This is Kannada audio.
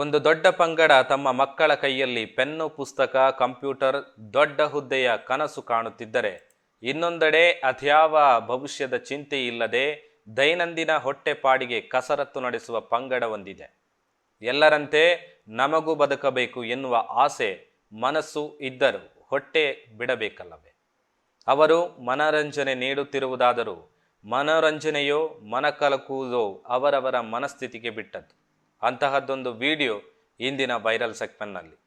ಒಂದು ದೊಡ್ಡ ಪಂಗಡ ತಮ್ಮ ಮಕ್ಕಳ ಕೈಯಲ್ಲಿ ಪೆನ್ನು, ಪುಸ್ತಕ, ಕಂಪ್ಯೂಟರ್, ದೊಡ್ಡ ಹುದ್ದೆಯ ಕನಸು ಕಾಣುತ್ತಿದ್ದರೆ, ಇನ್ನೊಂದೆಡೆ ಅದ್ಯಾವ ಭವಿಷ್ಯದ ಚಿಂತೆ ಇಲ್ಲದೆ ದೈನಂದಿನ ಹೊಟ್ಟೆಪಾಡಿಗೆ ಕಸರತ್ತು ನಡೆಸುವ ಪಂಗಡ ಹೊಂದಿದೆ. ಎಲ್ಲರಂತೆ ನಮಗೂ ಬದುಕಬೇಕು ಎನ್ನುವ ಆಸೆ, ಮನಸ್ಸು ಇದ್ದರೂ ಹೊಟ್ಟೆ ಬಿಡಬೇಕಲ್ಲವೇ? ಅವರು ಮನರಂಜನೆ ನೀಡುತ್ತಿರುವುದಾದರೂ ಮನೋರಂಜನೆಯೋ ಮನಕಲಕುವುದೋ ಅವರವರ ಮನಸ್ಥಿತಿಗೆ ಬಿಟ್ಟದ್ದು. ಅಂತಹದ್ದೊಂದು ವಿಡಿಯೋ ಇಂದಿನ ವೈರಲ್ ಸೆಗ್ಮೆಂಟ್ನಲ್ಲಿ.